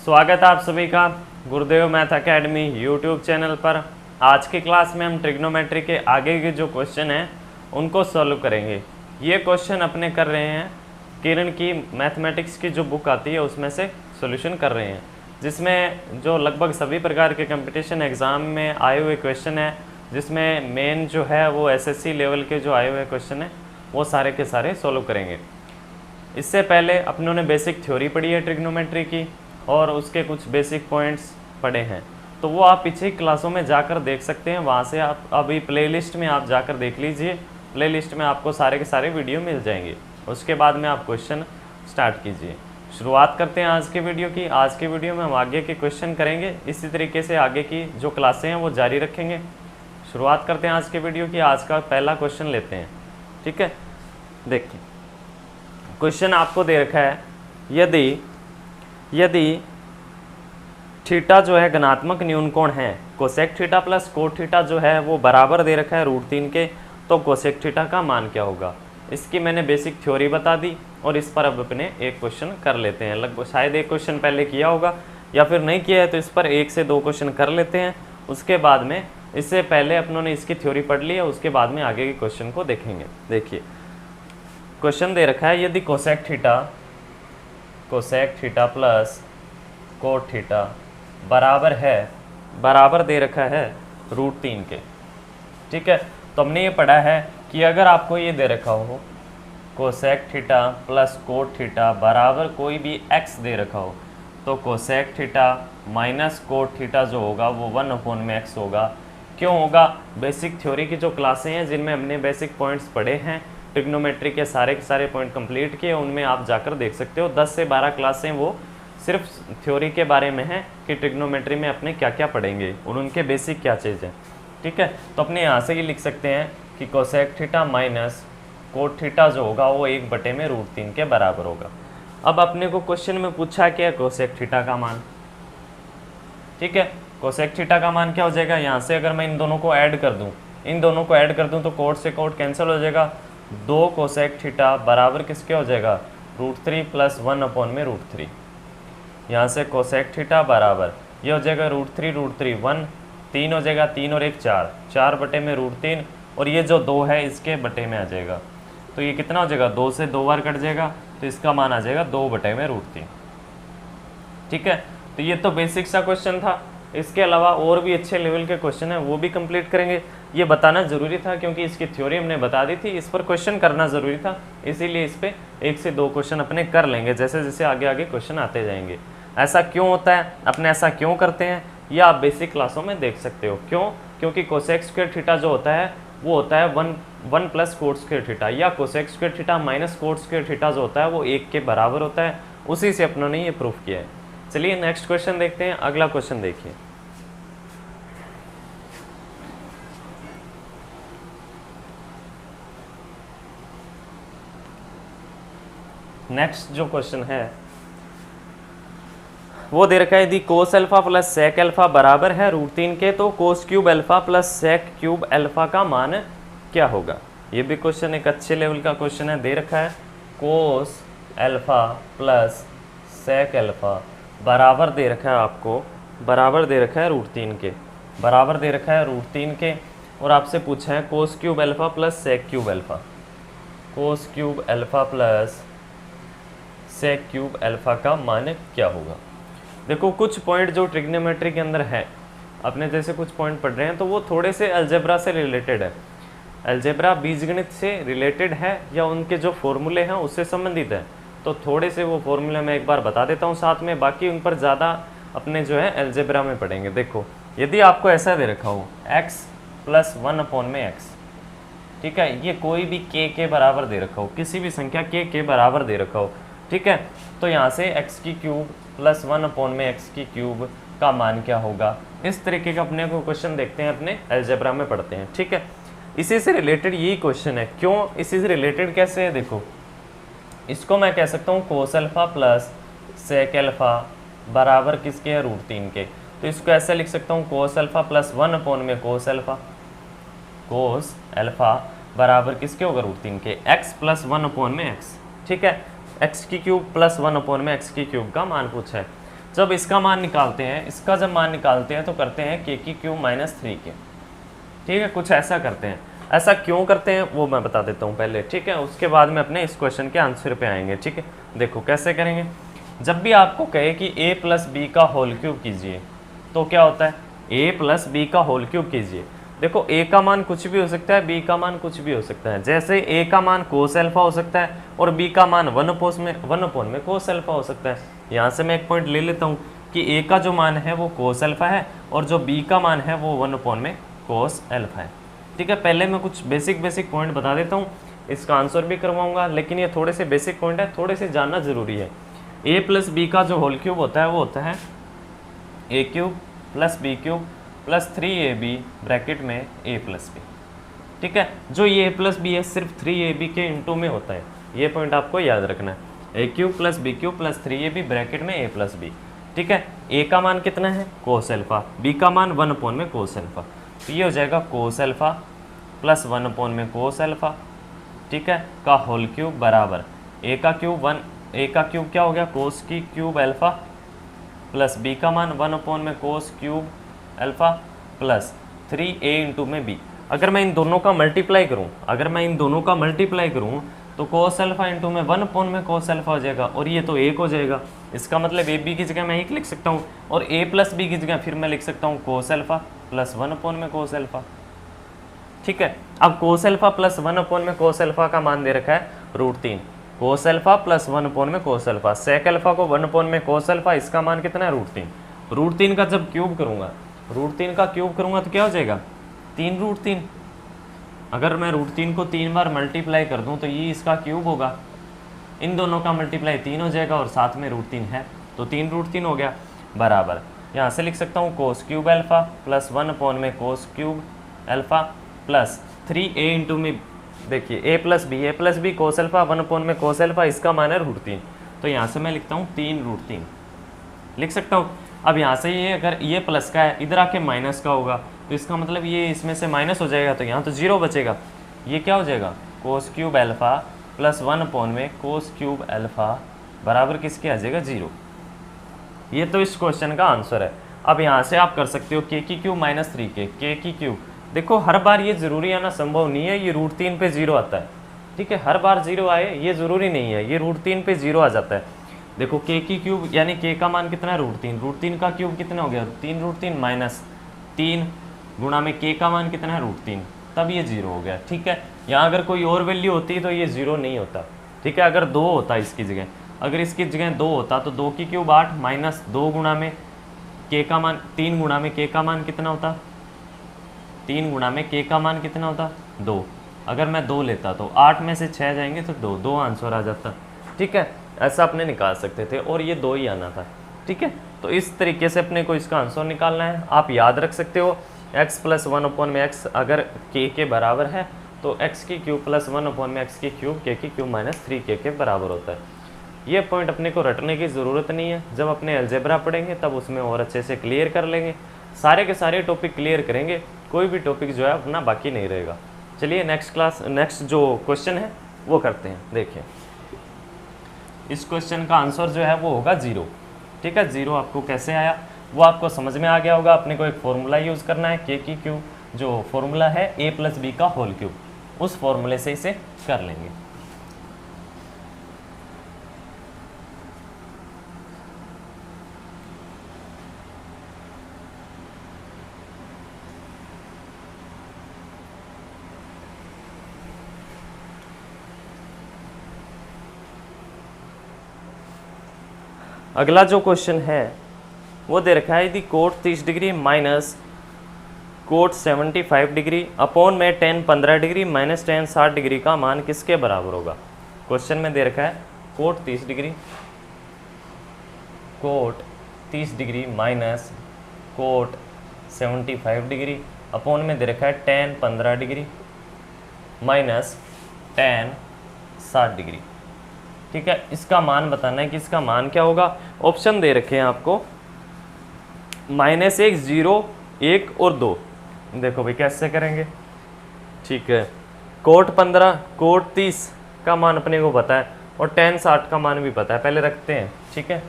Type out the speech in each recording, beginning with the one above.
स्वागत है आप सभी का गुरुदेव मैथ एकेडमी यूट्यूब चैनल पर। आज की क्लास में हम ट्रिग्नोमेट्री के आगे के जो क्वेश्चन हैं उनको सॉल्व करेंगे। ये क्वेश्चन अपने कर रहे हैं किरण की मैथमेटिक्स की जो बुक आती है उसमें से सॉल्यूशन कर रहे हैं, जिसमें जो लगभग सभी प्रकार के कंपटीशन एग्ज़ाम में आए हुए क्वेश्चन है, जिसमें मेन जो है वो एसएससी लेवल के जो आए हुए क्वेश्चन हैं वो सारे के सारे सॉल्व करेंगे। इससे पहले अपनों ने बेसिक थ्योरी पढ़ी है ट्रिग्नोमेट्री की और उसके कुछ बेसिक पॉइंट्स पढ़े हैं, तो वो आप पीछे क्लासों में जाकर देख सकते हैं। वहाँ से आप अभी प्लेलिस्ट में आप जाकर देख लीजिए, प्लेलिस्ट में आपको सारे के सारे वीडियो मिल जाएंगे। उसके बाद में आप क्वेश्चन स्टार्ट कीजिए। शुरुआत करते हैं आज के वीडियो की। आज के वीडियो में हम आगे के क्वेश्चन करेंगे, इसी तरीके से आगे की जो क्लासें हैं वो जारी रखेंगे। शुरुआत करते हैं आज के वीडियो की। आज का पहला क्वेश्चन लेते हैं, ठीक है। देखिए क्वेश्चन आपको दे रखा है, यदि थीटा जो है घनात्मक न्यून कोण है, cosec theta plus cot theta जो है वो बराबर दे रखा है √3 के, तो कोसेक थीटा का मान क्या होगा। इसकी मैंने बेसिक थ्योरी बता दी और इस पर अब अपने एक क्वेश्चन कर लेते हैं। लगभग शायद एक क्वेश्चन पहले किया होगा या फिर नहीं किया है, तो इस पर 1 से 2 क्वेश्चन कर लेते हैं। उसके बाद में इससे पहले अपनों ने इसकी थ्योरी पढ़ ली है, उसके बाद में आगे के क्वेश्चन को देखेंगे। देखिए क्वेश्चन दे रखा है, यदि cosec theta plus cot theta बराबर दे रखा है √3 के, ठीक है। तो हमने ये पढ़ा है कि अगर आपको ये दे रखा हो cosec theta plus cot theta बराबर कोई भी x दे रखा हो, तो cosec theta minus cot theta जो होगा वो 1/x होगा। क्यों होगा? बेसिक थ्योरी की जो क्लासें हैं जिनमें हमने बेसिक पॉइंट्स पढ़े हैं, ट्रिग्नोमेट्री के सारे पॉइंट कंप्लीट किए, उनमें आप जाकर देख सकते हो। 10 से 12 क्लासें वो सिर्फ थ्योरी के बारे में है कि ट्रिग्नोमेट्री में अपने क्या क्या पढ़ेंगे और उनके बेसिक क्या चीज़ है, ठीक है। तो अपने यहाँ से ही लिख सकते हैं कि cosec theta minus cot theta जो होगा वो 1/√3 के बराबर होगा। अब अपने को क्वेश्चन में पूछा क्या, कोसेक थीटा का मान, ठीक है। कोसेक थीटा का मान क्या हो जाएगा, यहाँ से अगर मैं इन दोनों को ऐड कर दूँ, तो कोट से कोट कैंसिल हो जाएगा। 2 कोसेक थीटा बराबर किसके हो जाएगा, √3 प्लस 1/√3। यहाँ से कोसेक थीटा बराबर ये हो जाएगा √3 1, 3 हो जाएगा, 3 और 1 4, 4/√3, और ये जो 2 है इसके बटे में आ जाएगा। तो ये कितना हो जाएगा, 2 से 2 बार कट जाएगा, तो इसका मान आ जाएगा 2/√3, ठीक है। तो ये तो बेसिक सा क्वेश्चन था। इसके अलावा और भी अच्छे लेवल के क्वेश्चन हैं, वो भी कंप्लीट करेंगे। ये बताना ज़रूरी था क्योंकि इसकी थ्योरी हमने बता दी थी, इस पर क्वेश्चन करना ज़रूरी था, इसीलिए इस पर 1 से 2 क्वेश्चन अपने कर लेंगे जैसे जैसे आगे क्वेश्चन आते जाएंगे। ऐसा क्यों होता है, अपने ऐसा क्यों करते हैं, ये आप बेसिक क्लासों में देख सकते हो। क्यों? क्योंकि कोसेक स्क्वायर थीटा जो होता है वो होता है 1 प्लस कोट स्क्वायर थीटा, या cosec square theta minus cot square theta जो होता है वो 1 के बराबर होता है। उसी से अपनों ने ये प्रूफ किया है। चलिए नेक्स्ट क्वेश्चन देखते हैं। अगला क्वेश्चन देखिए, नेक्स्ट जो क्वेश्चन है वो दे रखा है, यदि cos alpha plus sec alpha बराबर है √3 के, तो cos cube alpha plus sec cube alpha का मान क्या होगा। ये भी क्वेश्चन एक अच्छे लेवल का क्वेश्चन है। दे रखा है cos alpha plus sec alpha बराबर दे रखा है आपको, बराबर दे रखा है √3 के, बराबर दे रखा है √3 के, और आपसे पूछा है cos cube alpha plus sec cube alpha, cos cube alpha plus sec cube alpha का मान क्या होगा। देखो कुछ पॉइंट जो ट्रिग्नोमेट्री के अंदर है, अपने जैसे कुछ पॉइंट पढ़ रहे हैं, तो वो थोड़े से अलजेब्रा से रिलेटेड है। अलजेब्रा बीजगणित से रिलेटेड है या उनके जो फॉर्मूले हैं उससे संबंधित है, तो थोड़े से वो फॉर्मूले मैं एक बार बता देता हूँ साथ में, बाकी उन पर ज़्यादा अपने जो है अलजेब्रा में पढ़ेंगे। देखो यदि आपको ऐसा दे रखा हो x प्लस 1/x, ठीक है, ये कोई भी k के बराबर दे रखा हो, किसी भी संख्या k के बराबर दे रखा हो, ठीक है, तो यहाँ से x³ प्लस 1/x³ का मान क्या होगा। इस तरीके का अपने को क्वेश्चन देखते हैं, अपने अलजेब्रा में पढ़ते हैं, ठीक है। इसी से रिलेटेड यही क्वेश्चन है। क्यों इसी से रिलेटेड कैसे है, देखो इसको मैं कह सकता हूँ cos alpha plus sec alpha बराबर किसके है, √3 के। तो इसको ऐसे लिख सकता हूँ कोस अल्फा प्लस 1/कोस अल्फा, कोस अल्फा बराबर किसके होगा, √3 के, x प्लस 1/x, ठीक है। x³ प्लस 1/x³ का मान पूछा है। जब इसका मान निकालते हैं, इसका जब मान निकालते हैं तो करते हैं के की क्यूब माइनस 3k। ठीक है, कुछ ऐसा करते हैं। ऐसा क्यों करते हैं वो मैं बता देता हूँ पहले, ठीक है, उसके बाद में अपने इस क्वेश्चन के आंसर पे आएंगे। ठीक है, देखो कैसे करेंगे। जब भी आपको कहे कि a प्लस बी का होल क्यूब कीजिए तो क्या होता है, a प्लस बी का होल क्यूब कीजिए। देखो a का मान कुछ भी हो सकता है, b का मान कुछ भी हो सकता है। जैसे a का मान कोस अल्फा हो सकता है और b का मान 1 में कोस अल्फा हो सकता है। यहाँ से मैं एक पॉइंट ले लेता हूँ कि a का जो मान है वो कोस अल्फा है और जो b का मान है वो 1 में कोस अल्फा है। ठीक है, पहले मैं कुछ बेसिक पॉइंट बता देता हूँ, इसका आंसर भी करवाऊंगा, लेकिन ये थोड़े से बेसिक पॉइंट है, थोड़े से जानना जरूरी है। a प्लस बी का जो होल क्यूब होता है वो होता है a cube plus b cube plus 3ab bracket में a प्लस बी। ठीक है, जो ये a प्लस बी है सिर्फ 3ab के इंटू में होता है, ये पॉइंट आपको याद रखना है। a cube plus b cube plus 3ab bracket में a प्लस बी। ठीक है, a का मान कितना है कोस अल्फा, b का मान 1 में कोस अल्फा, तो ये हो जाएगा कोस अल्फा प्लस 1 में कोस अल्फा। ठीक है, का होल क्यूब बराबर a का क्यूब क्या हो गया कोस की क्यूब अल्फा प्लस b का मान 1 में cos cube alpha plus 3a into में b। अगर मैं इन दोनों का मल्टीप्लाई करूं तो कोस अल्फा इंटू में 1 में कोस अल्फा हो जाएगा और ये तो 1 हो जाएगा। इसका मतलब ए बी की जगह मैं 1 लिख सकता हूँ और a प्लस बी की जगह फिर मैं लिख सकता हूँ कोस अल्फा प्लस 1 में कोस अल्फा। ठीक है, अब कोस अल्फा प्लस 1 में कोस अल्फा का मान दे रखा है √3, कोस अल्फा प्लस 1 में कोस अल्फा, सेक अल्फा को 1 में कोस अल्फा, इसका मान कितना है √3। √3 का जब क्यूब करूंगा, तो क्या हो जाएगा 3√3। अगर मैं √3 को 3 बार मल्टीप्लाई कर दूं तो ये इसका क्यूब होगा, इन दोनों का मल्टीप्लाई 3 हो जाएगा और साथ में √3 है तो 3√3 हो गया बराबर। यहाँ से लिख सकता हूँ कोस क्यूब अल्फा प्लस 1 में cos cube alpha plus 3a into में, देखिए a plus b cos alpha 1 में कोस अल्फा, इसका मान है √3, तो यहाँ से मैं लिखता हूँ 3√3 लिख सकता हूँ। अब यहाँ से ये अगर ये प्लस का है इधर आके माइनस का होगा तो इसका मतलब ये इसमें से माइनस हो जाएगा तो यहाँ तो 0 बचेगा। ये क्या हो जाएगा कोस क्यूब अल्फा प्लस 1 में कोस क्यूब अल्फा बराबर किसके आ जाएगा 0। ये तो इस क्वेश्चन का आंसर है। अब यहाँ से आप कर सकते हो के की क्यूब माइनस 3k, के की क्यूब। देखो हर बार ये जरूरी आना संभव नहीं है, ये √3 पे 0 आता है। ठीक है, हर बार 0 आए ये जरूरी नहीं है, ये √3 पे 0 आ जाता है। देखो के की क्यूब यानी के का मान कितना है √3 का क्यूब कितना हो गया 3√3 माइनस 3 गुणा में के का मान कितना है √3, तब ये 0 हो गया। ठीक है, यहाँ अगर कोई और वैल्यू होती तो ये 0 नहीं होता। ठीक है, अगर 2 होता इसकी जगह, अगर इसकी जगह 2 होता तो 2 की क्यूब 8 माइनस 2 गुणा में के का मान 3 गुणा में के का मान कितना होता 3 गुणा में के का मान कितना होता 2। अगर मैं 2 लेता तो 8 में से 6 जाएंगे तो 2 आंसर आ जाता। ठीक है, ऐसा अपने निकाल सकते थे और ये 2 ही आना था। ठीक है, तो इस तरीके से अपने को इसका आंसर निकालना है। आप याद रख सकते हो x प्लस 1 में x अगर k के बराबर है तो x की क्यूब प्लस 1 में x की क्यूब k की क्यूब माइनस 3k के बराबर होता है। ये पॉइंट अपने को रटने की ज़रूरत नहीं है, जब अपने अलजेब्रा पढ़ेंगे तब उसमें और अच्छे से क्लियर कर लेंगे। सारे के सारे टॉपिक क्लियर करेंगे, कोई भी टॉपिक जो है अपना बाकी नहीं रहेगा। चलिए नेक्स्ट जो क्वेश्चन है वो करते हैं। देखिए इस क्वेश्चन का आंसर जो है वो होगा 0। ठीक है, 0 आपको कैसे आया वो आपको समझ में आ गया होगा। अपने को एक फॉर्मूला यूज़ करना है, के की क्यूब जो फॉर्मूला है a प्लस बी का होल क्यूब, उस फॉर्मूले से इसे कर लेंगे। अगला जो क्वेश्चन है वो दे रखा है यदि cot 30 degree minus cot 75 degree upon में tan 15 degree minus tan 60 degree का मान किसके बराबर होगा। क्वेश्चन में दे रखा है cot 30 degree minus cot 75 degree upon में दे रखा है tan 15 degree minus tan 60 degree. ठीक है, इसका मान बताना है कि इसका मान क्या होगा। ऑप्शन दे रखे हैं आपको -1, 0, 1 और 2। देखो भाई कैसे करेंगे। ठीक है, कोट 15 कोट 30 का मान अपने को पता है और tan 60 का मान भी पता है, पहले रखते हैं। ठीक है,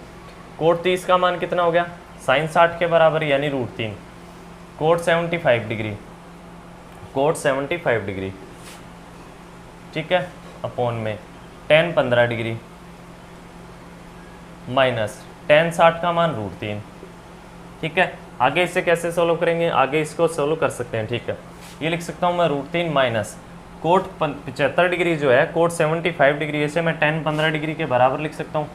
कोट 30 का मान कितना हो गया, साइन 60 के बराबर यानी √3, कोट 75 डिग्री, कोट 75 डिग्री, ठीक है, अपॉन में टेन 15 डिग्री माइनस टेन 60 का मान √3, ठीक है। आगे इसे कैसे सोल्व करेंगे, आगे इसको सोल्व कर सकते हैं, ठीक है। ये लिख सकता हूँ मैं √3 माइनस कोट 75 डिग्री जो है कोट 75 डिग्री, ऐसे मैं टेन 15 डिग्री के बराबर लिख सकता हूँ,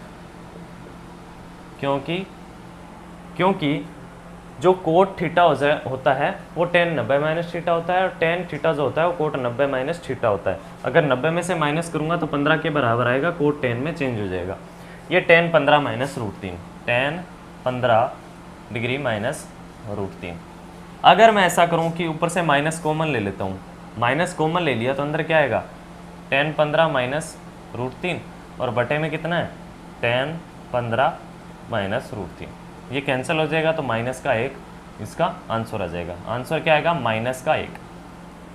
क्योंकि जो कोट थीटा होता है वो टेन 90 माइनस थीटा होता है, और टेन थीटा जो होता है वो कोट 90 माइनस थीटा होता है। अगर 90 में से माइनस करूँगा तो 15 के बराबर आएगा, कोट 10 में चेंज हो जाएगा। ये ten 15 minus √3, ten 15 degree minus √3। अगर मैं ऐसा करूँ कि ऊपर से माइनस कॉमन ले लेता हूँ, माइनस कॉमन ले लिया तो अंदर क्या आएगा, टेन 15 माइनस √3, और बटे में कितना है, टेन 15 माइनस √3। ये कैंसिल हो जाएगा तो माइनस का 1 इसका आंसर आ जाएगा। आंसर क्या आएगा, माइनस का 1,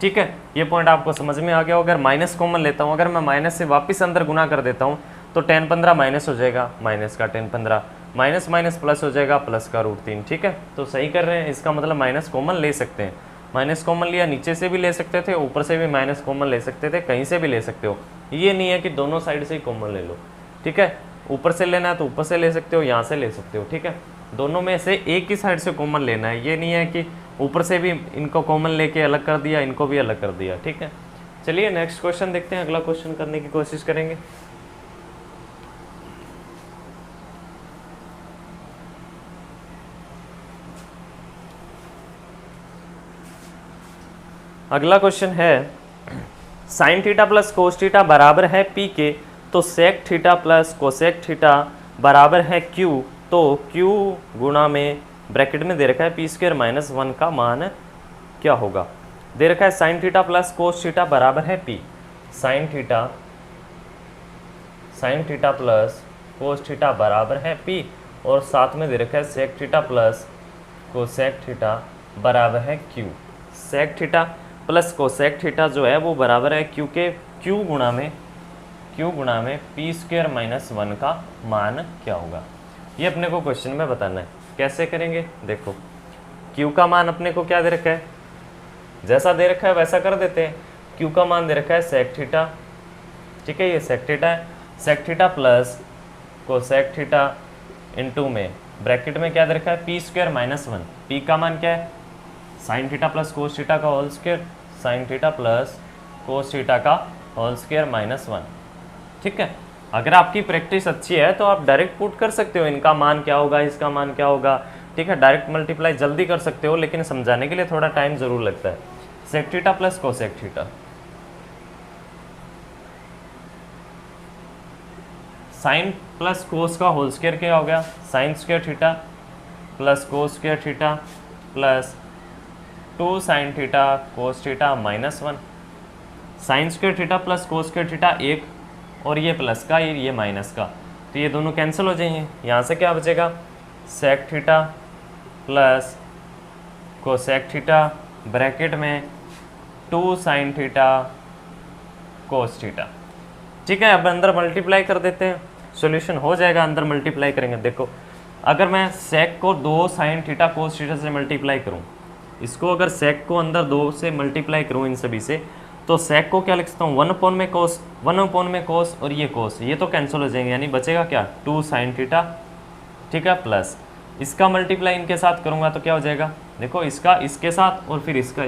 ठीक है। ये पॉइंट आपको समझ में आ गया। अगर माइनस कॉमन लेता हूँ, अगर मैं माइनस से वापस अंदर गुना कर देता हूँ तो टेन 15 माइनस हो जाएगा, माइनस का टेन 15 माइनस माइनस प्लस हो जाएगा, प्लस का √3, ठीक है। तो सही कर रहे हैं, इसका मतलब माइनस कॉमन ले सकते हैं। माइनस कॉमन लिया, नीचे से भी ले सकते थे, ऊपर से भी माइनस कॉमन ले सकते थे, कहीं से भी ले सकते हो। ये नहीं है कि दोनों साइड से ही कॉमन ले लो, ठीक है। ऊपर से लेना है तो ऊपर से ले सकते हो, यहाँ से ले सकते हो, ठीक है। दोनों में से एक ही साइड से कॉमन लेना है, ये नहीं है कि ऊपर से भी इनको कॉमन लेके अलग कर दिया, इनको भी अलग कर दिया, ठीक है। चलिए नेक्स्ट क्वेश्चन देखते हैं, अगला क्वेश्चन करने की कोशिश करेंगे। अगला क्वेश्चन है sine theta plus cos theta बराबर है पी के, तो sec theta plus cosec theta बराबर है क्यू, तो क्यू गुणा में ब्रैकेट में दे रखा है p² - 1 का मान क्या होगा। दे रखा है sine theta plus cos theta बराबर है p, sine theta plus cos theta बराबर है p, और साथ में दे रखा है sec theta plus cosec theta बराबर है q। Sec theta plus cosec theta जो है वो बराबर है q के, q गुणा में p² - 1 का मान क्या होगा। ये अपने को क्वेश्चन में बताना है। कैसे करेंगे, देखो q का मान अपने को क्या दे रखा है, जैसा दे रखा है वैसा कर देते हैं। q का मान दे रखा है सेक थीटा, ठीक है, ये सेक थीटा है, sec theta plus cosec theta into में ब्रैकेट में क्या दे रखा है p² - 1। p का मान क्या है, sine theta plus cos theta का whole square, sine theta plus cos theta का होल स्क्वायर -1, ठीक है। अगर आपकी प्रैक्टिस अच्छी है तो आप डायरेक्ट पुट कर सकते हो, इनका मान क्या होगा, इसका मान क्या होगा, ठीक है। डायरेक्ट मल्टीप्लाई जल्दी कर सकते हो, लेकिन समझाने के लिए थोड़ा टाइम जरूर लगता है। Sec theta plus cosec theta, sine plus cos का होल स्क्वायर क्या हो गया, sine square theta plus cos square theta plus 2 sine theta cos theta -1। Sine square theta plus cos square theta 1, और ये प्लस का ये माइनस का, तो ये दोनों कैंसिल हो जाएंगे। यहाँ से क्या बचेगा, sec theta plus cosec theta bracket में 2 साइन थीटा कोस थीटा, ठीक है। अब अंदर मल्टीप्लाई कर देते हैं, सॉल्यूशन हो जाएगा। अंदर मल्टीप्लाई करेंगे, देखो अगर मैं सेक को 2 साइन थीटा कोस थीटा से मल्टीप्लाई करूँ, इसको अगर सेक को अंदर 2 से मल्टीप्लाई करूँ इन सभी से, तो सेक को क्या लिख सकता हूँ 1 में कोस, और ये कोस, ये तो कैंसिल हो जाएंगे, यानी बचेगा क्या 2 साइन थीटा, ठीक है, प्लस इसका मल्टीप्लाई इनके साथ करूँगा तो क्या हो जाएगा, देखो इसका इसके साथ और फिर इसका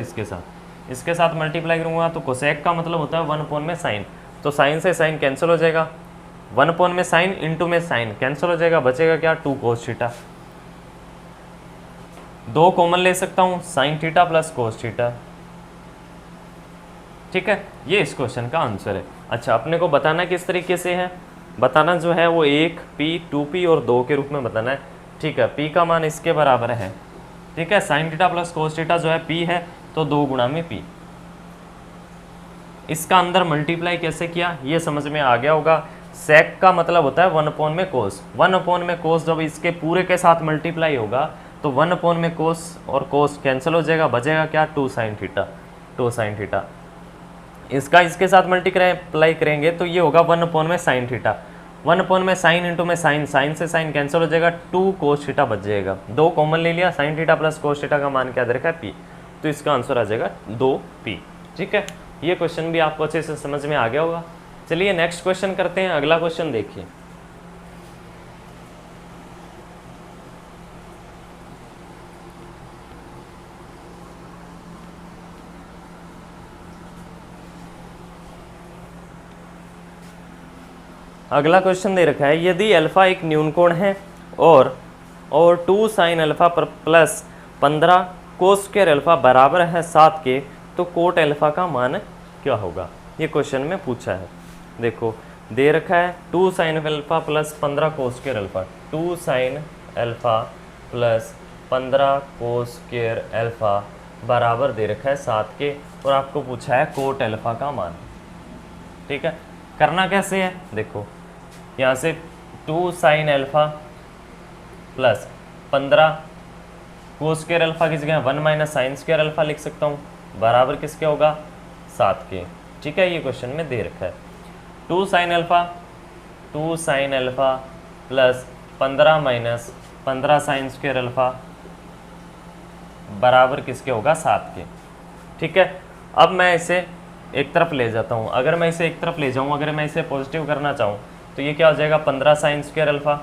इसके साथ मल्टीप्लाई करूँगा तो कोसेक का मतलब होता है 1 में साइन, तो साइन से साइन कैंसिल हो जाएगा, 1 में साइन इंटू में साइन कैंसिल हो जाएगा, बचेगा क्या 2 कोस थीटा। 2 कॉमन ले सकता हूँ, sign theta plus cos theta, ठीक है। ये इस क्वेश्चन का आंसर है। अच्छा, अपने को बताना किस तरीके से है, बताना जो है वो 1p 2p और 2 के रूप में बताना है, ठीक है। p का मान इसके बराबर है, ठीक है, sine theta plus cos theta जो है p है, तो 2 गुणा में p। इसका अंदर मल्टीप्लाई कैसे किया ये समझ में आ गया होगा। सेक का मतलब होता है 1 में कोस, 1 में कोस जब इसके पूरे के साथ मल्टीप्लाई होगा तो 1 में कोस और कोस कैंसिल हो जाएगा, बचेगा क्या 2 साइन थीटा। इसका इसके साथ मल्टीप्लाई करेंगे तो ये होगा 1 में साइन थीटा, 1 अपॉन में साइन इंटू में साइन, साइन से साइन कैंसिल हो जाएगा, 2 कोस थीटा बच जाएगा, 2 कॉमन ले लिया, sign theta plus cos theta का मान क्या दे रखा है पी, तो इसका आंसर आ जाएगा 2p। ठीक है, ये क्वेश्चन भी आपको अच्छे से समझ में आ गया होगा। चलिए नेक्स्ट क्वेश्चन करते हैं। अगला क्वेश्चन देखिए, अगला क्वेश्चन दे रखा है, यदि अल्फा एक न्यून कोण है और 2 sine alpha plus 15 cos square alpha बराबर है 7 के, तो कोट अल्फा का मान क्या होगा। ये क्वेश्चन में पूछा है। देखो दे रखा है 2 sine alpha plus 15 cos square alpha, 2 sine alpha plus 15 cos square alpha बराबर दे रखा है 7 के, और आपको पूछा है कोट अल्फा का मान। ठीक है, करना कैसे है, देखो यहाँ से 2 sine alpha plus 15 cos square alpha की जगह 1 माइनस साइन स्क्वायर अल्फा लिख सकता हूँ, बराबर किसके होगा 7 के। ठीक है, ये क्वेश्चन में दे रखा है 2 sine alpha plus 15 minus 15 sine square alpha बराबर किसके होगा 7 के। ठीक है, अब मैं इसे एक तरफ ले जाता हूँ, अगर मैं इसे एक तरफ ले जाऊँ, अगर मैं इसे पॉजिटिव करना चाहूँ तो ये क्या हो जाएगा 15 साइन स्क्वायर अल्फा।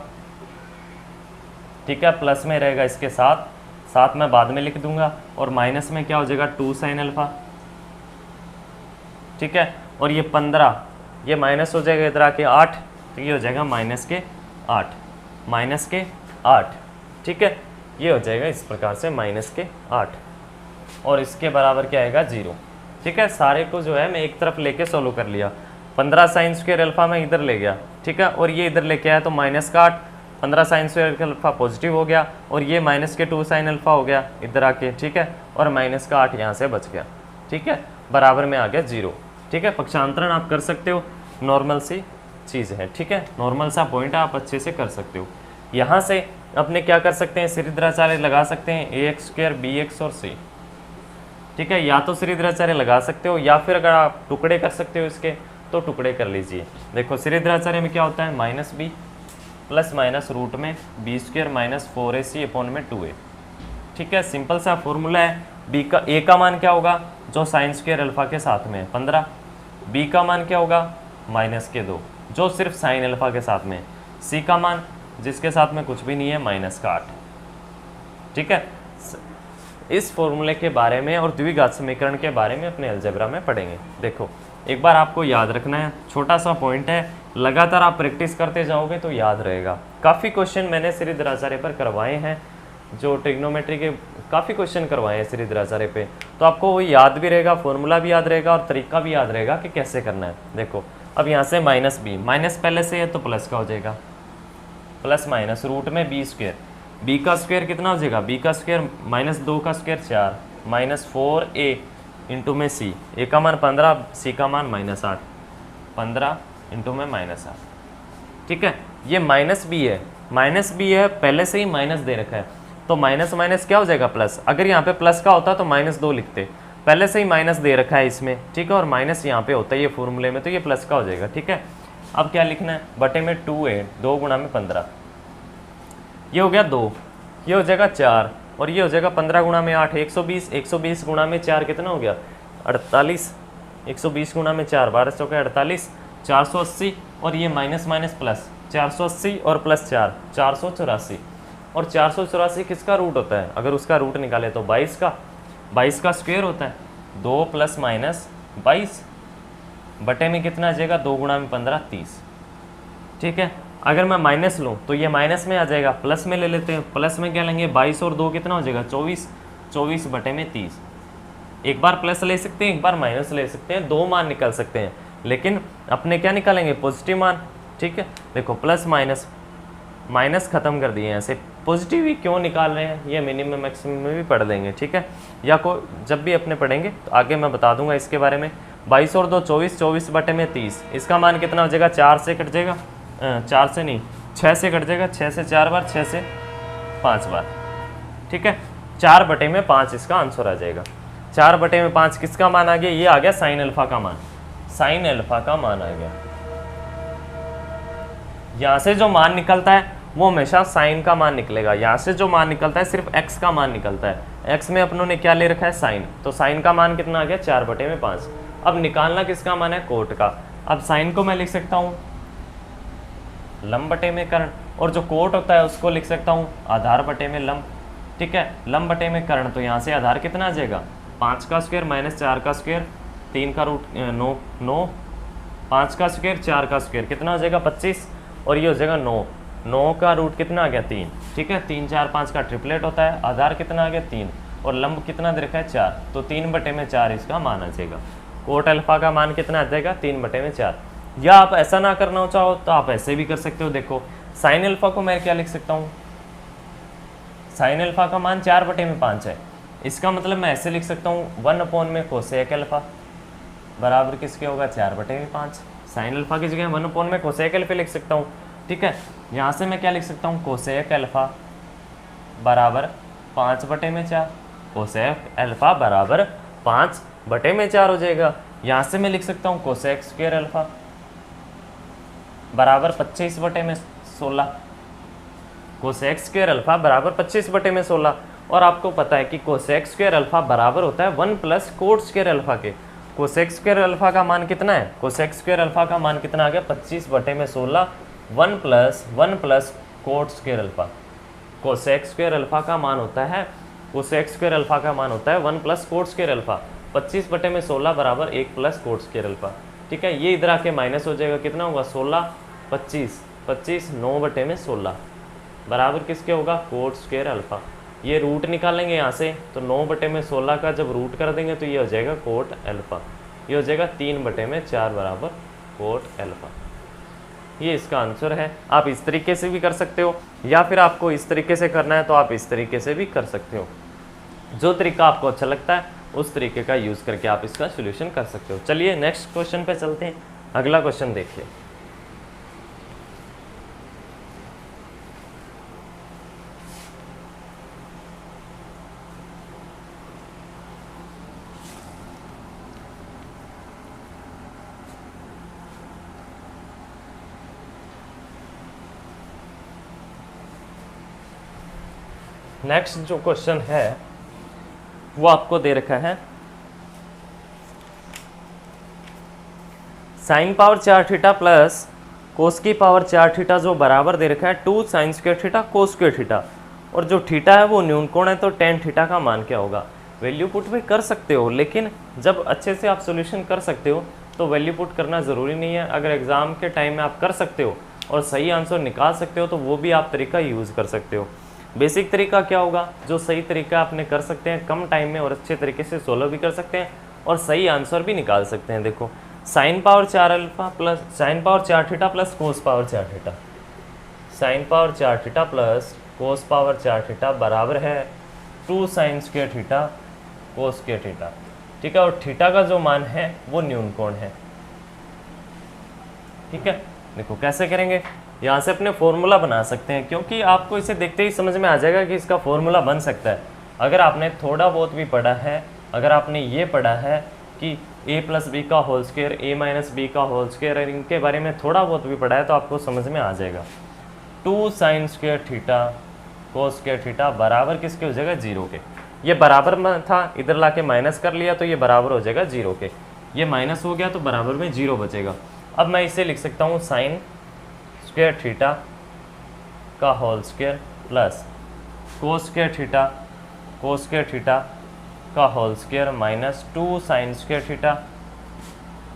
ठीक है, प्लस में रहेगा इसके 7 मैं बाद में लिख दूंगा, और माइनस में क्या हो जाएगा 2 साइन अल्फा। ठीक है, और ये 15 ये माइनस हो जाएगा इधर आके 8, तो ये हो जाएगा माइनस के 8। ठीक है, ये हो जाएगा इस प्रकार से माइनस के 8, और इसके बराबर क्या आएगा 0। ठीक है, सारे को जो है मैं एक तरफ लेके सोल्व कर लिया, 15 साइन स्क्वायर अल्फा मैं इधर ले गया। ठीक है, और ये इधर लेके आया तो माइनस का 8, 15 साइन स्क्वायर अल्फा पॉजिटिव हो गया, और ये माइनस के 2 साइन अल्फा हो गया इधर आके। ठीक है, और माइनस का 8 यहाँ से बच गया। ठीक है, बराबर में आ गया 0। ठीक है, पक्षांतरण आप कर सकते हो, नॉर्मल सी चीज़ है। ठीक है, नॉर्मल सा पॉइंट आप अच्छे से कर सकते हो। यहाँ से अपने क्या कर सकते हैं, श्रीधराचार्य लगा सकते हैं ax² bx और c। ठीक है, या तो श्रीधराचार्य लगा सकते हो, या फिर अगर आप टुकड़े कर सकते हो इसके तो टुकड़े कर लीजिए। देखो श्रीधराचार्य में क्या होता है minus b plus minus root में b² माइनस 4ac अपॉन में 2a। ठीक है, सिंपल सा फॉर्मूला है। b का a का मान क्या होगा जो साइन स्क्वायर अल्फा के साथ में है 15, b का मान क्या होगा माइनस के 2 जो सिर्फ साइन अल्फा के साथ में, c का मान जिसके साथ में कुछ भी नहीं है माइनस का 8। ठीक है, इस फॉर्मूले के बारे में और द्विघात समीकरण के बारे में अपने अलजेब्रा में पढ़ेंगे। देखो एक बार आपको याद रखना है, छोटा सा पॉइंट है, लगातार आप प्रैक्टिस करते जाओगे तो याद रहेगा। काफ़ी क्वेश्चन मैंने श्रीधराचार्य पर करवाए हैं, जो ट्रिग्नोमेट्री के काफ़ी क्वेश्चन करवाए हैं श्रीधराचार्य पे, तो आपको वो याद भी रहेगा, फॉर्मूला भी याद रहेगा और तरीका भी याद रहेगा कि कैसे करना है। देखो अब यहाँ से माइनस बी, माइनस पहले से है तो प्लस का हो जाएगा, प्लस माइनस रूट में b², b का स्क्वायर कितना हो जाएगा, b का स्क्वायर माइनस 2 का स्क्वायर 4 माइनस 4a इंटू में c, a का मान 15, c का मान माइनस 8, 15 इंटू में माइनस 8। ठीक है, ये माइनस b है, माइनस b है, पहले से ही माइनस दे रखा है तो माइनस माइनस क्या हो जाएगा प्लस। अगर यहाँ पे प्लस का होता तो माइनस 2 लिखते, पहले से ही माइनस दे रखा है इसमें। ठीक है, और माइनस यहाँ पे होता है ये फॉर्मूले में, तो ये प्लस का हो जाएगा। ठीक है, अब क्या लिखना है, बटे में 2a, 2 गुणा में 15, ये हो गया 2, ये हो जाएगा 4, और ये हो जाएगा 15 गुणा में 8 120, 120 गुणा में 4 कितना हो गया 48, 120 गुणा में 4 12 चौके 48, 480, और ये माइनस माइनस प्लस 480 और प्लस 4 484, और 484 किसका रूट होता है, अगर उसका रूट निकाले तो 22 का स्क्वायर होता है, 2 प्लस माइनस 22 बटे में कितना आ जाएगा 2 गुणा में 15 30। ठीक है, अगर मैं माइनस लूँ तो ये माइनस में आ जाएगा, प्लस में ले लेते हैं, प्लस में क्या लेंगे 22 और 2 कितना हो जाएगा 24, 24 बटे में 30। एक बार प्लस ले सकते हैं, एक बार माइनस ले सकते हैं, 2 मान निकाल सकते हैं, लेकिन अपने क्या निकालेंगे पॉजिटिव मान। ठीक है, देखो प्लस माइनस माइनस खत्म कर दिए, ऐसे पॉजिटिव ही क्यों निकाल रहे हैं, ये मिनिमम मैक्सिमम में भी पढ़ देंगे। ठीक है, या को जब भी अपने पढ़ेंगे तो आगे मैं बता दूंगा इसके बारे में। 22 और 2 24, 24 बटे में 30, इसका मान कितना हो जाएगा 4 से कट जाएगा, 4 से नहीं 6 से कट जाएगा, 6 से 4 बार, 6 से 5 बार। ठीक है, 4 बटे में 5 इसका आंसर आ जाएगा। 4 बटे में 5 किसका मान आ गया, ये आ गया साइन अल्फा का मान, साइन अल्फा का मान आ गया। यहाँ से जो मान निकलता है वो हमेशा साइन का मान निकलेगा। यहाँ से जो मान निकलता है सिर्फ एक्स का मान निकलता है। एक्स में अपनों ने क्या ले रखा है, साइन, तो साइन का मान कितना आ गया 4/5। अब निकालना किसका मान है, कोट का। अब साइन को मैं लिख सकता हूँ लंब बटे में कर्ण, और जो कोट होता है उसको लिख सकता हूँ आधार बटे में लंब। ठीक है, लंब बटे में कर्ण, तो यहाँ से आधार कितना आ जाएगा 5 का स्क्वायर माइनस 4 का स्क्वायर, 3 का रूट 9, 5 का स्क्वायर 4 का स्क्वायर कितना हो जाएगा 25, और ये हो जाएगा 9 का रूट कितना आ गया 3। ठीक है, 3 4 5 का ट्रिपलेट होता है। आधार कितना आ गया 3, और लंब कितना दे रखा है 4, तो 3/4 इसका मान आ जाएगा। कोट अल्फा का मान कितना आ जाएगा 3/4। या आप ऐसा ना करना चाहो तो आप ऐसे भी कर सकते हो। देखो साइन अल्फा को मैं क्या लिख सकता हूँ, साइन अल्फा का मान 4/5 है। इसका मतलब मैं ऐसे लिख सकता हूँ 1/में कोसेक अल्फा बराबर किसके होगा 4/5। साइन अल्फा की जगह 1/में कोसेक अल्फा लिख सकता हूँ। ठीक है, यहाँ से मैं क्या लिख सकता हूँ कोसेक अल्फा बराबर 5/4। कोसेक अल्फा बराबर 5/4 हो जाएगा। यहाँ से मैं लिख सकता हूँ कोसेक स्क्वायर अल्फा बराबर 25/16। कोसेक स्क्वायर अल्फा बराबर 25/16। और आपको पता है कि कोसेक स्क्वायर अल्फा बराबर होता है 1 प्लस कोट स्क्वायर अल्फा के। कोसेक स्क्वायर अल्फा का मान कितना है, कोसेक स्क्वायर अल्फा का मान कितना आ गया 25/16, 1 plus coat square alpha. Cosec square alpha का मान होता है, कोसेक स्क्वायर अल्फा का मान होता है 1 प्लस कोट स्क्वायर अल्फा। 25/16 बराबर 1 प्लस कोट स्क्वायर अल्फा। ठीक है, ये इधर आके माइनस हो जाएगा, कितना होगा 16, 25 9/16 बराबर किसके होगा कोट स्क्वायर अल्फा। ये रूट निकालेंगे यहाँ से, तो 9/16 का जब रूट कर देंगे तो ये हो जाएगा कोट अल्फा। ये हो जाएगा 3/4 बराबर कोट अल्फा। ये इसका आंसर है। आप इस तरीके से भी कर सकते हो, या फिर आपको इस तरीके से करना है तो आप इस तरीके से भी कर सकते हो। जो तरीका आपको अच्छा लगता है उस तरीके का यूज़ करके आप इसका सोल्यूशन कर सकते हो। चलिए नेक्स्ट क्वेश्चन पे चलते हैं। अगला क्वेश्चन देखिए। नेक्स्ट जो क्वेश्चन है वो आपको दे रखा है साइन पावर 4 थीटा प्लस कोस की पावर 4 थीटा जो बराबर दे रखा है 2 sine square theta cos square theta, और जो थीटा है वो न्यून कोण है, तो टेन थीटा का मान क्या होगा। वैल्यू पुट भी कर सकते हो, लेकिन जब अच्छे से आप सोल्यूशन कर सकते हो तो वैल्यू पुट करना ज़रूरी नहीं है। अगर एग्ज़ाम के टाइम में आप कर सकते हो और सही आंसर निकाल सकते हो तो वो भी आप तरीका यूज़ कर सकते हो। बेसिक तरीका क्या होगा, जो सही तरीका आपने कर सकते हैं कम टाइम में और अच्छे तरीके से सोल्व भी कर सकते हैं और सही आंसर भी निकाल सकते हैं। देखो sine power 4 alpha plus sine power 4 theta plus कोस power 4 theta, sine power 4 theta plus कोस पावर 4 थीटा बराबर है 2 sine square theta cos square theta. ठीक है, और थीटा का जो मान है वो न्यून कोण है। ठीक है, देखो कैसे करेंगे, यहाँ से अपने फॉर्मूला बना सकते हैं, क्योंकि आपको इसे देखते ही समझ में आ जाएगा कि इसका फॉर्मूला बन सकता है। अगर आपने थोड़ा बहुत भी पढ़ा है, अगर आपने ये पढ़ा है कि a प्लस बी का whole square a minus b का होल स्क्वायर, इनके बारे में थोड़ा बहुत भी पढ़ा है तो आपको समझ में आ जाएगा। 2 sine square theta cos square theta बराबर किसके हो जाएगा 0 के। ये बराबर में था, इधर लाके माइनस कर लिया तो ये बराबर हो जाएगा 0 के। ये माइनस हो गया तो बराबर में 0 बचेगा। अब मैं इसे लिख सकता हूँ साइन स्क्वायर थीटा का whole square plus cos square theta का whole square minus 2 sine square theta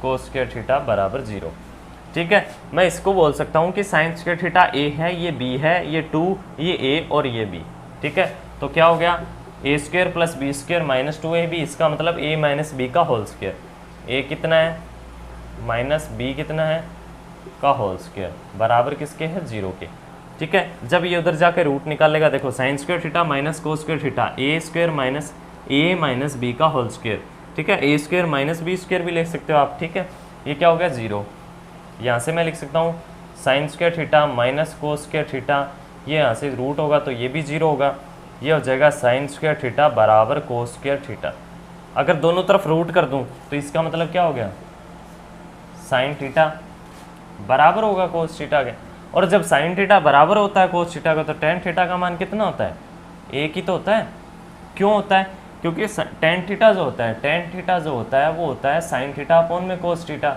cos square theta बराबर 0। ठीक है, मैं इसको बोल सकता हूँ कि साइन स्क्वायर थीटा a है, ये b है, ये 2, ये a और ये b। ठीक है, तो क्या हो गया a square plus b square minus 2ab, इसका मतलब a माइनस बी का होल स्क्वायर। a कितना है माइनस b कितना है का होल स्क्वायर बराबर किसके है 0 के। ठीक है, जब ये उधर जाकर रूट निकालेगा, देखो sign square theta minus cos square theta a square minus a minus b का होल स्क्वायर। ठीक है, a square minus b square भी लिख सकते हो आप। ठीक है, ये क्या हो गया 0। यहाँ से मैं लिख सकता हूँ sine square theta minus cos square theta, ये यहाँ से रूट होगा तो ये भी 0 होगा। ये हो जाएगा साइन स्क्वायर थीटा बराबर कोस स्क्वायर थीटा। अगर दोनों तरफ रूट कर दूँ तो इसका मतलब क्या हो गया साइन थीटा बराबर होगा कोस थीटा के। और जब साइन थीटा बराबर होता है कोस थीटा का तो टेन थीटा का मान कितना होता है, एक ही तो होता है। क्यों होता है, क्योंकि टेन थीटा जो होता है, टेन थीटा जो होता है वो होता है साइन थीटा अपॉन में कोस थीटा,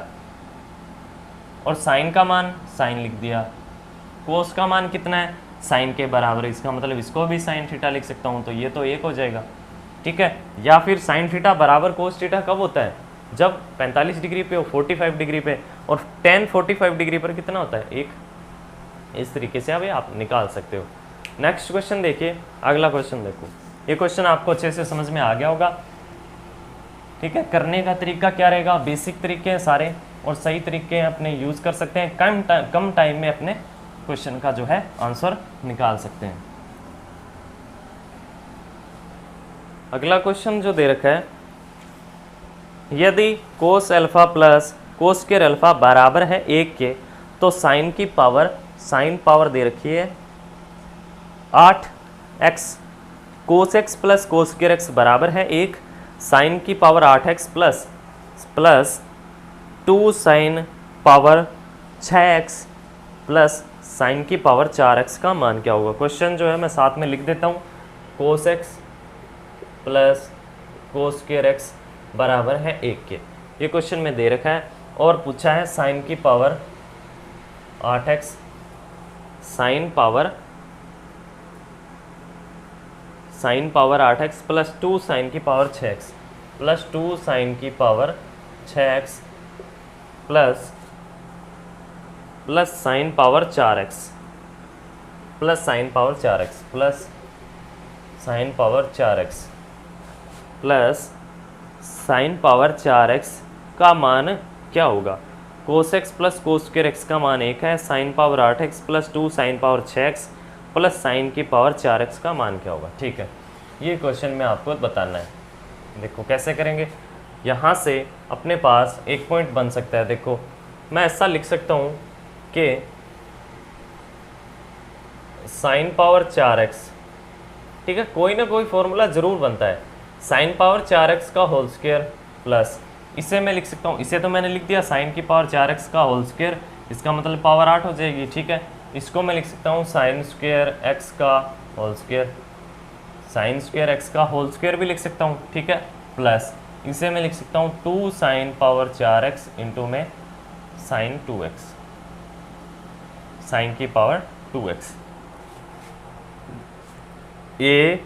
और साइन का मान साइन लिख दिया, कोस का मान कितना है, साइन के बराबर, इसका मतलब इसको भी साइन थीटा लिख सकता हूँ, तो ये तो एक हो जाएगा, ठीक है। या फिर साइन थीटा बराबर कोस थीटा कब होता है, जब 45 डिग्री पे हो, 45 डिग्री पे, और टेन 45 डिग्री पर कितना होता है, एक। इस तरीके से अभी आप निकाल सकते हो। नेक्स्ट क्वेश्चन देखिए, अगला क्वेश्चन देखो, ये क्वेश्चन आपको अच्छे से समझ में आ गया होगा, ठीक है। करने का तरीका क्या रहेगा, बेसिक तरीके हैं सारे, और सही तरीके अपने यूज़ कर सकते हैं, कम टाइम में अपने क्वेश्चन का जो है आंसर निकाल सकते हैं। अगला क्वेश्चन जो दे रखा है, यदि cos alpha plus cos square alpha बराबर है 1 के, तो साइन की पावर, साइन पावर दे रखी है 8x, कोस x plus cos square x बराबर है 1, साइन की power 8x plus 2 sine power 6x plus sine की पावर 4x का मान क्या होगा। क्वेश्चन जो है मैं साथ में लिख देता हूँ, कोस x plus cos square x बराबर है 1 के, ये क्वेश्चन में दे रखा है, और पूछा है साइन की power 8x, sine power 8x plus 2 sine की पावर 6x प्लस 2 साइन की power 6x plus sine power 4x plus sine power 4x plus sine power 4x plus sine power 4x का मान क्या होगा। Cos x plus cos square x का मान 1 है, sine power 8x plus 2 sine power 6x plus sine की power 4x का मान क्या होगा। ठीक है, ये क्वेश्चन में आपको बताना है। देखो कैसे करेंगे, यहाँ से अपने पास एक पॉइंट बन सकता है। देखो मैं ऐसा लिख सकता हूँ कि साइन पावर 4x, ठीक है, कोई ना कोई फॉर्मूला ज़रूर बनता है। साइन पावर 4x का होल स्क्वायर प्लस, इसे मैं लिख सकता हूँ, इसे तो मैंने लिख दिया साइन की पावर 4x का होल स्क्वायर, इसका मतलब पावर 8 हो जाएगी। ठीक है, इसको मैं लिख सकता हूँ साइन स्क्वायर एक्स का whole square, sine square x का होल स्क्वायर भी लिख सकता हूँ। ठीक है, प्लस इसे मैं लिख सकता हूँ 2 साइन पावर 4x इंटू में साइन 2x, साइन की power 2x, a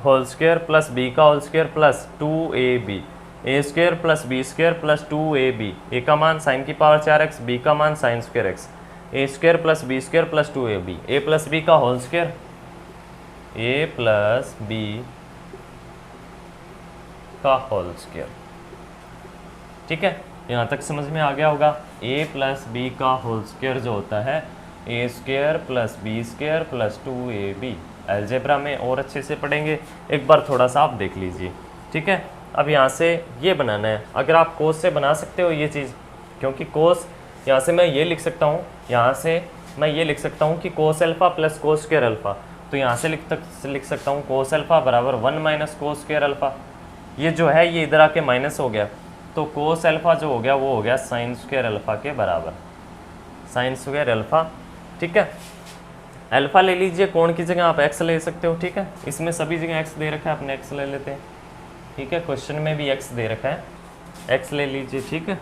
whole square plus b का whole square plus 2ab, a square plus b square plus 2ab, a का मान साइन की पावर 4x, बी का मान sine square x, a square plus b square plus 2ab, a plus b का whole square, a plus b का whole square. ठीक है, यहाँ तक समझ में आ गया होगा। ए प्लस बी का होल स्क्वायर जो होता है a square plus b square plus 2ab। Algebra में और अच्छे से पढ़ेंगे, एक बार थोड़ा सा आप देख लीजिए। ठीक है, अब यहाँ से ये बनाना है। अगर आप कोस से बना सकते हो ये चीज़, क्योंकि कोस यहाँ से मैं ये लिख सकता हूँ, यहाँ से मैं ये लिख सकता हूँ कि cos alpha plus cos square alpha, तो यहाँ से लिख सकता हूँ कोस अल्फ़ा बराबर 1 माइनस कोस स्क्वायर अल्फ़ा। ये जो है ये इधर आके माइनस हो गया, तो कोस अल्फ़ा जो हो गया वो हो गया साइन स्क्वायर अल्फ़ा के बराबर, साइन स्क्वायर अल्फ़ा। ठीक है, अल्फ़ा ले लीजिए, कोण की जगह आप एक्स ले सकते हो। ठीक है, इसमें सभी जगह एक्स दे रखा है, अपने एक्स ले लेते हैं। ठीक है, क्वेश्चन में भी एक्स दे रखा है, एक्स ले लीजिए। ठीक है,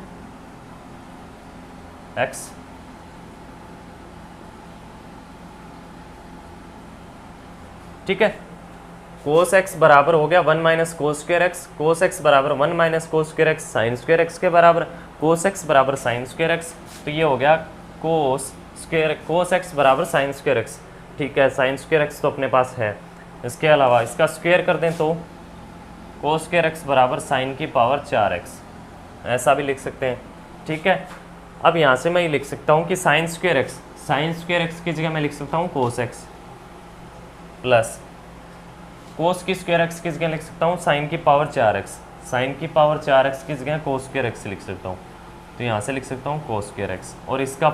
एक्स, ठीक है, कोस एक्स बराबर हो गया 1 minus cos square x, cos x बराबर 1 minus cos square x sign square x के बराबर, कोस एक्स बराबर साइन स्क्वायर एक्स, तो ये हो गया कोस एक्स बराबर साइन स्क्वायर एक्स। ठीक है, साइन स्क्वायर एक्स तो अपने पास है, इसके अलावा इसका स्क्वायर कर दें तो कोस स्क्वायर एक्स बराबर साइन की पावर 4x, ऐसा भी लिख सकते हैं। ठीक है, अब यहाँ से मैं ये लिख सकता हूँ कि साइन स्क्वायर एक्स की जगह मैं लिख सकता हूँ कोस एक्स प्लस कोस की स्क्वायर एक्स की जगह लिख सकता हूँ साइन की पावर 4x, साइन की पावर 4x की जगह कोस स्क्वायर एक्स लिख सकता हूँ, तो यहाँ से लिख सकता हूँ कोस स्क्वायर एक्स, और इसका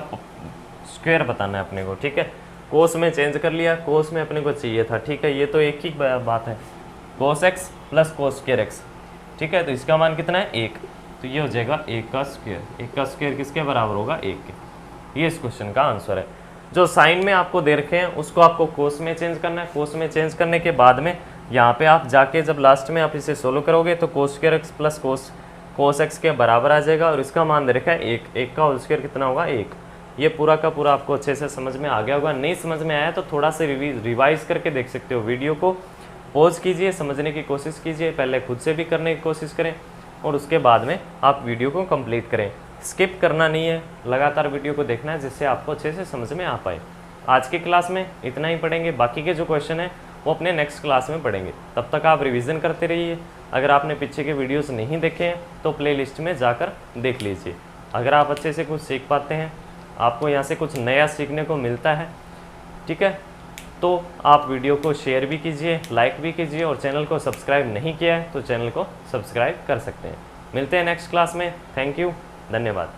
स्क्वायर बताना है अपने को। ठीक है, कोस में चेंज कर लिया, कोस में अपने को चाहिए था। ठीक है, ये तो एक ही बात है, कोस x plus cos square x. ठीक है, तो इसका मान कितना है 1, तो ये हो जाएगा 1 का स्क्वायर। 1 का स्क्वायर किसके बराबर होगा 1 के। ये इस क्वेश्चन का आंसर है। जो साइन में आपको दे रखे हैं उसको आपको कोस में चेंज करना है। कोस में चेंज करने के बाद में यहाँ पे आप जाके जब लास्ट में आप इसे सोल्व करोगे तो कोस square x plus cos x के बराबर आ जाएगा, और इसका मान दे रखा है 1, 1 का होल स्क्वायर कितना होगा 1। ये पूरा का पूरा आपको अच्छे से समझ में आ गया होगा। नहीं समझ में आया तो थोड़ा सा रिवाइज करके देख सकते हो। वीडियो को पॉज कीजिए, समझने की कोशिश कीजिए, पहले खुद से भी करने की कोशिश करें और उसके बाद में आप वीडियो को कंप्लीट करें। स्किप करना नहीं है, लगातार वीडियो को देखना है जिससे आपको अच्छे से समझ में आ पाए। आज की क्लास में इतना ही पढ़ेंगे, बाकी के जो क्वेश्चन हैं वो अपने नेक्स्ट क्लास में पढ़ेंगे। तब तक आप रिवीजन करते रहिए। अगर आपने पीछे के वीडियोस नहीं देखे हैं तो प्लेलिस्ट में जाकर देख लीजिए। अगर आप अच्छे से कुछ सीख पाते हैं, आपको यहाँ से कुछ नया सीखने को मिलता है, ठीक है, तो आप वीडियो को शेयर भी कीजिए, लाइक भी कीजिए, और चैनल को सब्सक्राइब नहीं किया है तो चैनल को सब्सक्राइब कर सकते हैं। मिलते हैं नेक्स्ट क्लास में। थैंक यू, धन्यवाद।